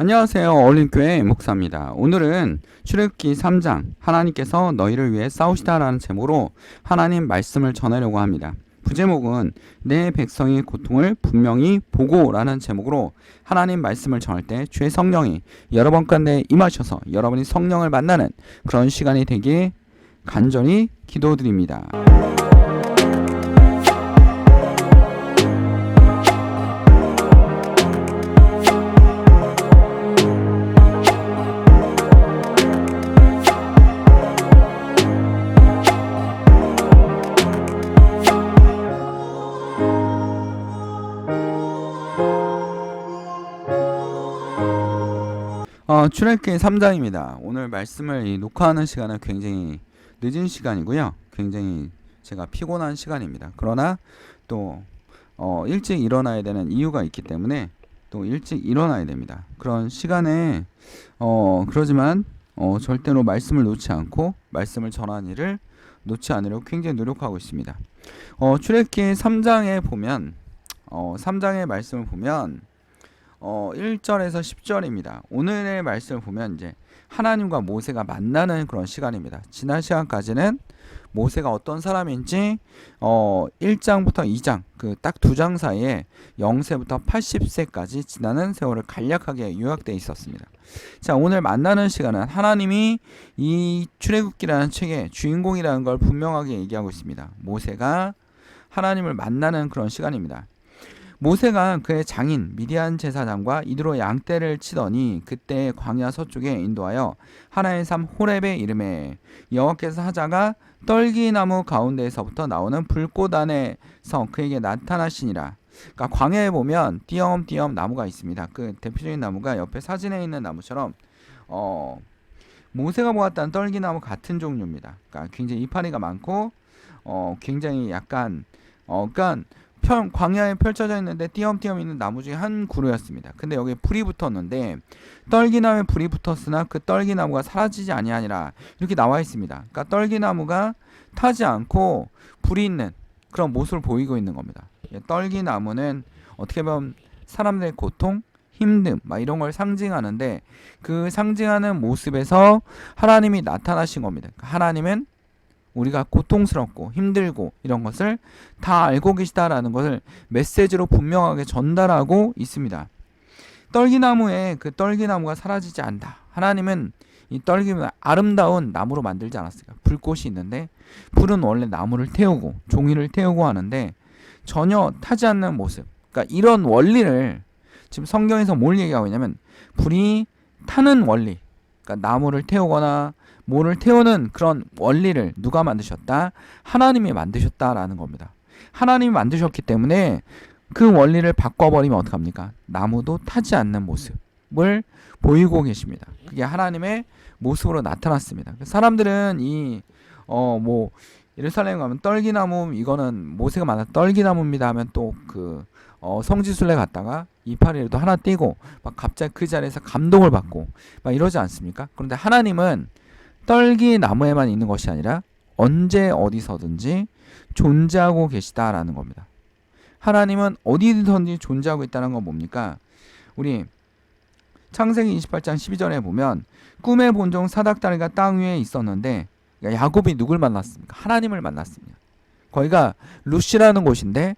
안녕하세요. 어린교회 목사입니다. 오늘은 출애굽기 3장 하나님께서 너희를 위해 싸우시다라는 제목으로 하나님 말씀을 전하려고 합니다. 부제목은 내 백성의 고통을 분명히 보고라는 제목으로 하나님 말씀을 전할 때 주의 성령이 여러분 가운데 임하셔서 여러분이 성령을 만나는 그런 시간이 되길 간절히 기도드립니다. 출애굽기 3장입니다. 오늘 말씀을 녹화하는 시간은 굉장히 늦은 시간이고요. 굉장히 제가 피곤한 시간입니다. 그러나 또 일찍 일어나야 되는 이유가 있기 때문에 또 일찍 일어나야 됩니다. 그런 시간에 그러지만 절대로 말씀을 놓지 않고 말씀을 전하는 일을 놓지 않으려고 굉장히 노력하고 있습니다. 출애굽기 3장에 보면 3장의 말씀을 보면 1절에서 10절입니다. 오늘의 말씀을 보면 이제 하나님과 모세가 만나는 그런 시간입니다. 지난 시간까지는 모세가 어떤 사람인지 1장부터 2장 그 딱 두 장 사이에 0세부터 80세까지 지나는 세월을 간략하게 요약되어 있었습니다. 자, 오늘 만나는 시간은 하나님이 이 출애굽기라는 책의 주인공이라는 걸 분명하게 얘기하고 있습니다. 모세가 하나님을 만나는 그런 시간입니다. 모세가 그의 장인 미디안 제사장과 이드로 양떼를 치더니 그때 광야 서쪽에 인도하여 하나의 삶 호렙에 이르매 여호와께서 하자가 떨기나무 가운데에서부터 나오는 불꽃 안에서 그에게 나타나시니라. 그러니까 광야에 보면 띄엄띄엄 나무가 있습니다. 그 대표적인 나무가 옆에 사진에 있는 나무처럼 모세가 보았다는 떨기나무 같은 종류입니다. 그러니까 굉장히 이파리가 많고 굉장히 약간 그러니까 광야에 펼쳐져 있는데 띄엄띄엄 있는 나무 중에 한 그루였습니다. 근데 여기에 불이 붙었는데 떨기나무에 불이 붙었으나 그 떨기나무가 사라지지 아니하니라 이렇게 나와 있습니다. 그러니까 떨기나무가 타지 않고 불이 있는 그런 모습을 보이고 있는 겁니다. 떨기나무는 어떻게 보면 사람들의 고통, 힘듦 막 이런 걸 상징하는데 그 상징하는 모습에서 하나님이 나타나신 겁니다. 하나님은 우리가 고통스럽고 힘들고 이런 것을 다 알고 계시다라는 것을 메시지로 분명하게 전달하고 있습니다. 떨기나무에 그 떨기나무가 사라지지 않다. 하나님은 이 떨기나무 아름다운 나무로 만들지 않았어요. 불꽃이 있는데 불은 원래 나무를 태우고 종이를 태우고 하는데 전혀 타지 않는 모습. 그러니까 이런 원리를 지금 성경에서 뭘 얘기하고 있냐면 불이 타는 원리. 그러니까 나무를 태우거나 뭐를 태우는 그런 원리를 누가 만드셨다? 하나님이 만드셨다라는 겁니다. 하나님이 만드셨기 때문에 그 원리를 바꿔버리면 어떡합니까? 나무도 타지 않는 모습을 보이고 계십니다. 그게 하나님의 모습으로 나타났습니다. 사람들은 예루살렘 가면 떨기나무 이거는 모세가 만든 떨기나무입니다 하면 또 그 성지순례 갔다가 이파리라도 하나 띄고 막 갑자기 그 자리에서 감동을 받고 막 이러지 않습니까? 그런데 하나님은 떨기나무에만 있는 것이 아니라 언제 어디서든지 존재하고 계시다라는 겁니다. 하나님은 어디든지 존재하고 있다는 건 뭡니까? 우리 창세기 28장 12절에 보면 꿈의 본종 사닥다리가 땅 위에 있었는데 야곱이 누굴 만났습니까? 하나님을 만났습니다. 거기가 루시라는 곳인데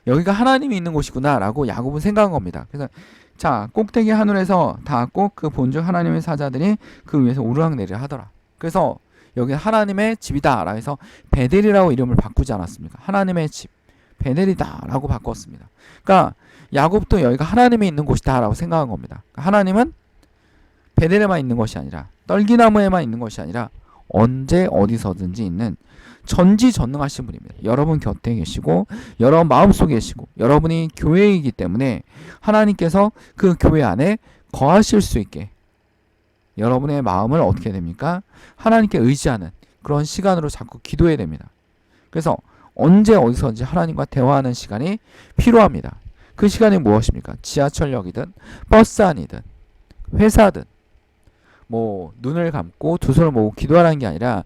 여기가 하나님이 있는 곳이구나 라고 야곱은 생각한 겁니다. 그래서 자, 꼭대기 하늘에서 닿았고 그 본종 하나님의 사자들이 그 위에서 오르락내리락 하더라. 그래서 여기 하나님의 집이다 라고 해서 베델이라고 이름을 바꾸지 않았습니까? 하나님의 집 베델이다 라고 바꿨습니다. 그러니까 야곱도 여기가 하나님이 있는 곳이다 라고 생각한 겁니다. 하나님은 베델에만 있는 것이 아니라 떨기나무에만 있는 것이 아니라 언제 어디서든지 있는 전지전능하신 분입니다. 여러분 곁에 계시고 여러분 마음속에 계시고 여러분이 교회이기 때문에 하나님께서 그 교회 안에 거하실 수 있게 여러분의 마음을 어떻게 됩니까? 하나님께 의지하는 그런 시간으로 자꾸 기도해야 됩니다. 그래서 언제 어디서든지 하나님과 대화하는 시간이 필요합니다. 그 시간이 무엇입니까? 지하철역이든 버스 안이든 회사든 눈을 감고 두 손을 모으고 기도하라는 게 아니라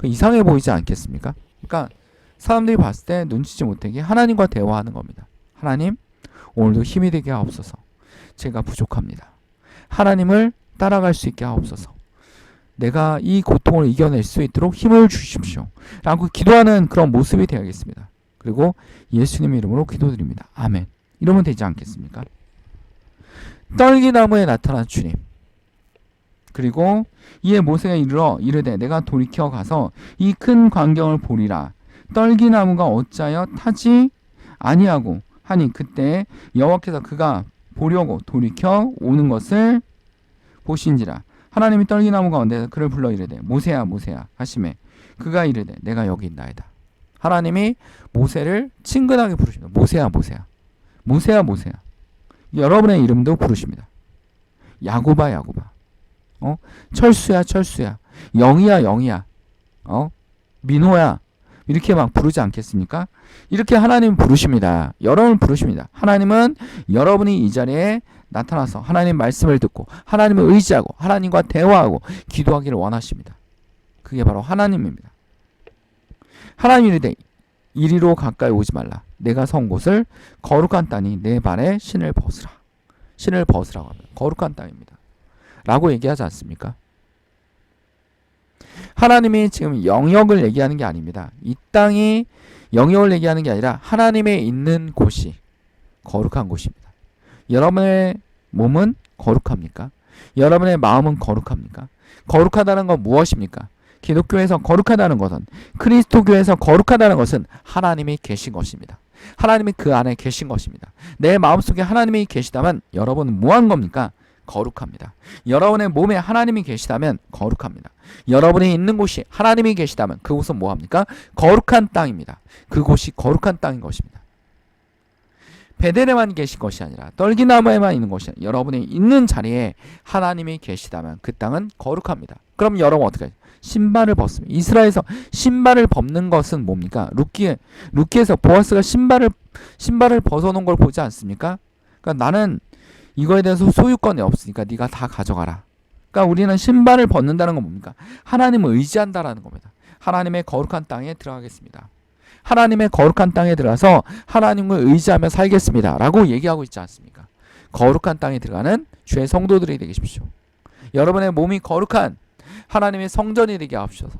이상해 보이지 않겠습니까? 그러니까 사람들이 봤을 때 눈치지 못하게 하나님과 대화하는 겁니다. 하나님, 오늘도 힘이 되게 하옵소서. 제가 부족합니다. 하나님을 따라갈 수 있게 하옵소서. 내가 이 고통을 이겨낼 수 있도록 힘을 주십시오. 라고 기도하는 그런 모습이 되어야겠습니다. 그리고 예수님의 이름으로 기도드립니다. 아멘. 이러면 되지 않겠습니까? 떨기나무에 나타난 주님. 그리고 이에 모세가 이르러 이르되 내가 돌이켜 가서 이 큰 광경을 보리라. 떨기나무가 어찌하여 타지 아니하고 하니 그때 여호와께서 그가 보려고 돌이켜 오는 것을 보신지라. 하나님이 떨기나무 가운데서 그를 불러 이르되 모세야 모세야 하시매 그가 이르되 내가 여기 있나이다. 하나님이 모세를 친근하게 부르십니다. 모세야 모세야 모세야 모세야. 여러분의 이름도 부르십니다. 야고바 야고바, 철수야 철수야, 영이야 영이야, 민호야, 이렇게 막 부르지 않겠습니까? 이렇게 하나님 부르십니다. 여러분을 부르십니다. 하나님은 여러분이 이 자리에 나타나서 하나님 말씀을 듣고 하나님을 의지하고 하나님과 대화하고 기도하기를 원하십니다. 그게 바로 하나님입니다. 하나님이 이르되 이리로 가까이 오지 말라. 내가 선 곳을 거룩한 땅이 내 발에 신을 벗으라. 신을 벗으라고 합니다. 거룩한 땅입니다. 라고 얘기하지 않습니까? 하나님이 지금 영역을 얘기하는 게 아닙니다. 이 땅이 영역을 얘기하는 게 아니라 하나님의 있는 곳이 거룩한 곳입니다. 여러분의 몸은 거룩합니까? 여러분의 마음은 거룩합니까? 거룩하다는 건 무엇입니까? 기독교에서 거룩하다는 것은, 그리스도교에서 거룩하다는 것은 하나님이 계신 것입니다. 하나님이 그 안에 계신 것입니다. 내 마음속에 하나님이 계시다면 여러분은 뭐한 겁니까? 거룩합니다. 여러분의 몸에 하나님이 계시다면 거룩합니다. 여러분이 있는 곳이 하나님이 계시다면 그곳은 뭐합니까? 거룩한 땅입니다. 그곳이 거룩한 땅인 것입니다. 베델에만 계신 것이 아니라 떨기나무에만 있는 것이 아니라 여러분이 있는 자리에 하나님이 계시다면 그 땅은 거룩합니다. 그럼 여러분 어떻게 하죠? 신발을 벗습니다. 이스라엘에서 신발을 벗는 것은 뭡니까? 룻기에서 보아스가 신발을 벗어놓은 걸 보지 않습니까? 그러니까 나는 이거에 대해서 소유권이 없으니까 네가 다 가져가라. 그러니까 우리는 신발을 벗는다는 건 뭡니까? 하나님을 의지한다라는 겁니다. 하나님의 거룩한 땅에 들어가겠습니다. 하나님의 거룩한 땅에 들어가서 하나님을 의지하며 살겠습니다. 라고 얘기하고 있지 않습니까? 거룩한 땅에 들어가는 주의 성도들이 되십시오. 여러분의 몸이 거룩한 하나님의 성전이 되게 하옵소서.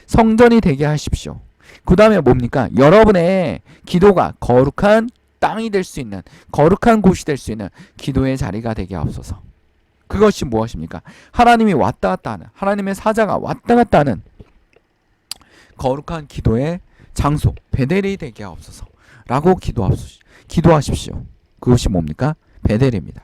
성전이 되게 하십시오. 그 다음에 뭡니까? 여러분의 기도가 거룩한 땅이 될 수 있는, 거룩한 곳이 될 수 있는 기도의 자리가 되게 하옵소서. 그것이 무엇입니까? 하나님이 왔다 갔다 하는, 하나님의 사자가 왔다 갔다 하는 거룩한 기도의 장소, 베델이 되게 하옵소서 라고 기도하십시오. 그것이 뭡니까? 베델입니다.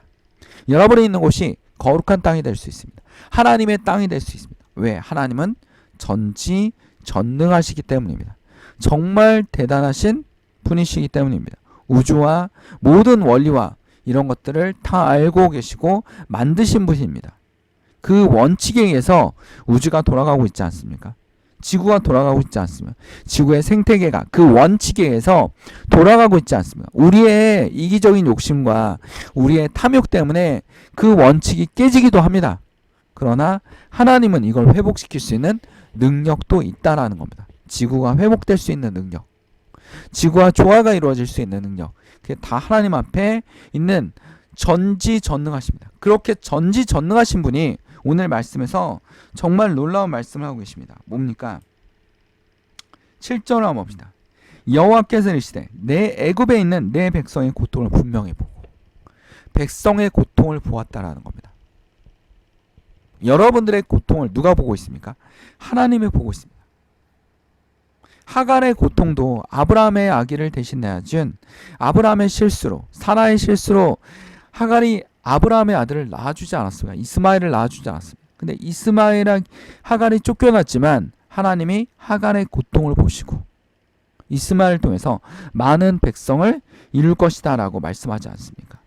여러분이 있는 곳이 거룩한 땅이 될 수 있습니다. 하나님의 땅이 될 수 있습니다. 왜? 하나님은 전지전능하시기 때문입니다. 정말 대단하신 분이시기 때문입니다. 우주와 모든 원리와 이런 것들을 다 알고 계시고 만드신 분입니다. 그 원칙에 의해서 우주가 돌아가고 있지 않습니까? 지구가 돌아가고 있지 않습니까? 지구의 생태계가 그 원칙에 의해서 돌아가고 있지 않습니까? 우리의 이기적인 욕심과 우리의 탐욕 때문에 그 원칙이 깨지기도 합니다. 그러나 하나님은 이걸 회복시킬 수 있는 능력도 있다라는 겁니다. 지구가 회복될 수 있는 능력, 지구와 조화가 이루어질 수 있는 능력, 그게 다 하나님 앞에 있는 전지전능하십니다. 그렇게 전지전능하신 분이 오늘 말씀에서 정말 놀라운 말씀을 하고 계십니다. 뭡니까? 7절을 한번 봅시다. 여호와께서 이르시되 내 애굽에 있는 내 백성의 고통을 분명히 보고, 백성의 고통을 보았다라는 겁니다. 여러분들의 고통을 누가 보고 있습니까? 하나님이 보고 있습니다. 하갈의 고통도 아브라함의 아기를 대신하여 준 아브라함의 실수로, 사라의 실수로 하갈이 아브라함의 아들을 낳아주지 않았습니다. 이스마엘을 낳아주지 않았습니다. 근데 이스마엘과 하갈이 쫓겨났지만 하나님이 하갈의 고통을 보시고 이스마엘을 통해서 많은 백성을 이룰 것이다 라고 말씀하지 않습니까?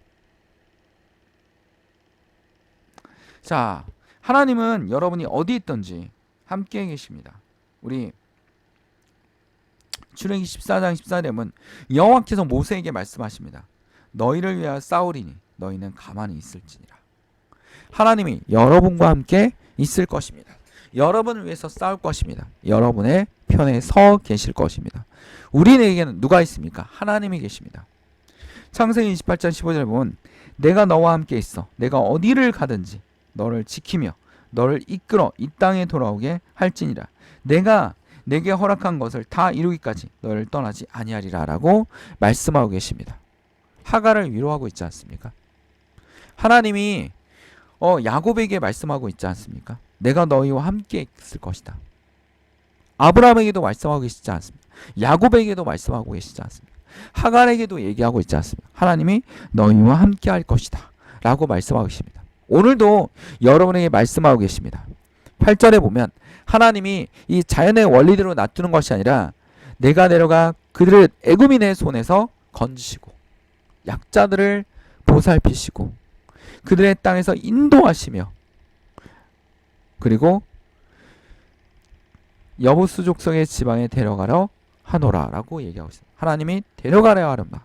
자, 하나님은 여러분이 어디 있든지 함께 계십니다. 우리 출애굽기 14장 14절에 보면 여호와께서 모세에게 말씀하십니다. 너희를 위하여 싸우리니 너희는 가만히 있을지니라. 하나님이 여러분과 함께 있을 것입니다. 여러분을 위해서 싸울 것입니다. 여러분의 편에 서 계실 것입니다. 우리에게는 누가 있습니까? 하나님이 계십니다. 창세기 28장 15절에 보면 내가 너와 함께 있어. 내가 어디를 가든지 너를 지키며 너를 이끌어 이 땅에 돌아오게 할지니라. 내가 내게 허락한 것을 다 이루기까지 너를 떠나지 아니하리라 라고 말씀하고 계십니다. 하갈을 위로하고 있지 않습니까? 하나님이 야곱에게 말씀하고 있지 않습니까? 내가 너희와 함께 있을 것이다. 아브라함에게도 말씀하고 계시지 않습니까? 야곱에게도 말씀하고 계시지 않습니까? 하갈에게도 얘기하고 있지 않습니까? 하나님이 너희와 함께 할 것이다 라고 말씀하고 계십니다. 오늘도 여러분에게 말씀하고 계십니다. 8절에 보면 하나님이 이 자연의 원리대로 놔두는 것이 아니라 내가 내려가 그들을 애굽인의 손에서 건지시고 약자들을 보살피시고 그들의 땅에서 인도하시며 그리고 여부수 족속의 지방에 데려가려 하노라 라고 얘기하고 있습니다. 하나님이 데려가려 하는다.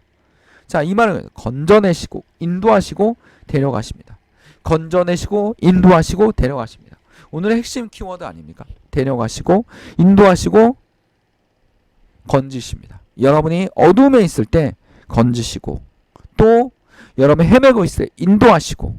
자, 이 말은 건져내시고 인도하시고 데려가십니다. 건져내시고 인도하시고 데려가십니다. 오늘의 핵심 키워드 아닙니까? 데려가시고 인도하시고 건지십니다. 여러분이 어둠에 있을 때 건지시고 또 여러분이 헤매고 있을 때 인도하시고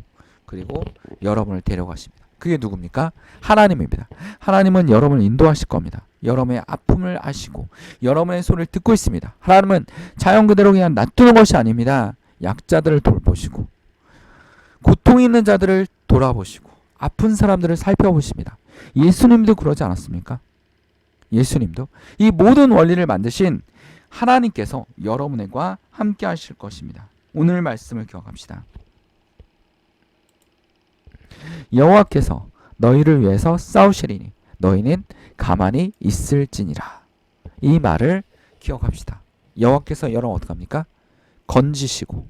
그리고 여러분을 데려가십니다. 그게 누굽니까? 하나님입니다. 하나님은 여러분을 인도하실 겁니다. 여러분의 아픔을 아시고 여러분의 소리를 듣고 있습니다. 하나님은 자연 그대로 그냥 놔두는 것이 아닙니다. 약자들을 돌보시고 고통 있는 자들을 돌아보시고 아픈 사람들을 살펴보십니다. 예수님도 그러지 않았습니까? 예수님도 이 모든 원리를 만드신 하나님께서 여러분과 함께 하실 것입니다. 오늘 말씀을 기억합시다. 여호와께서 너희를 위해서 싸우시리니 너희는 가만히 있을지니라. 이 말을 기억합시다. 여호와께서 여러분 어떡합니까? 건지시고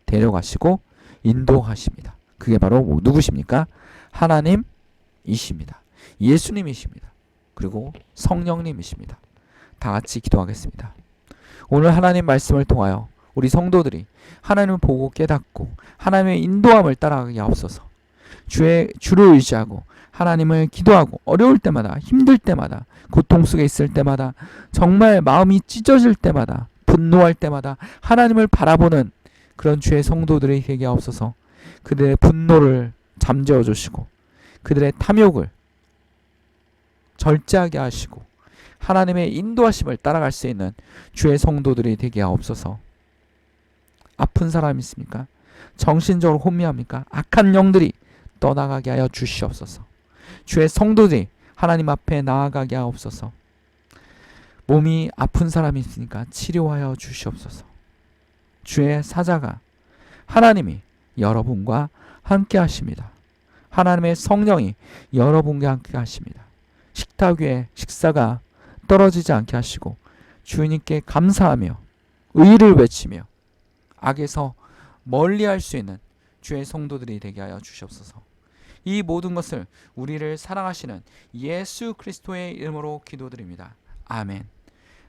데려가시고 인도하십니다. 그게 바로 누구십니까? 하나님이십니다. 예수님이십니다. 그리고 성령님이십니다. 다 같이 기도하겠습니다. 오늘 하나님 말씀을 통하여 우리 성도들이 하나님을 보고 깨닫고 하나님의 인도함을 따라가게 하옵소서. 주를 의지하고 하나님을 기도하고 어려울 때마다 힘들 때마다 고통 속에 있을 때마다 정말 마음이 찢어질 때마다 분노할 때마다 하나님을 바라보는 그런 주의 성도들이 되게 하옵소서. 그들의 분노를 잠재워 주시고 그들의 탐욕을 절제하게 하시고 하나님의 인도하심을 따라갈 수 있는 주의 성도들이 되게 하옵소서. 아픈 사람 있습니까? 정신적으로 혼미합니까? 악한 영들이 떠나가게 하여 주시옵소서. 주의 성도들이 하나님 앞에 나아가게 하옵소서. 몸이 아픈 사람이 있으니까 치료하여 주시옵소서. 주의 사자가 하나님이 여러분과 함께 하십니다. 하나님의 성령이 여러분과 함께 하십니다. 식탁 위에 식사가 떨어지지 않게 하시고 주님께 감사하며 의를 외치며 악에서 멀리할 수 있는 주의 성도들이 되게 하여 주시옵소서. 이 모든 것을 우리를 사랑하시는 예수 그리스도의 이름으로 기도드립니다. 아멘.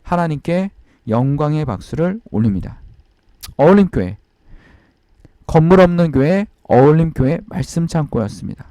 하나님께 영광의 박수를 올립니다. 어울림교회, 건물 없는 교회, 어울림교회 말씀 창고였습니다.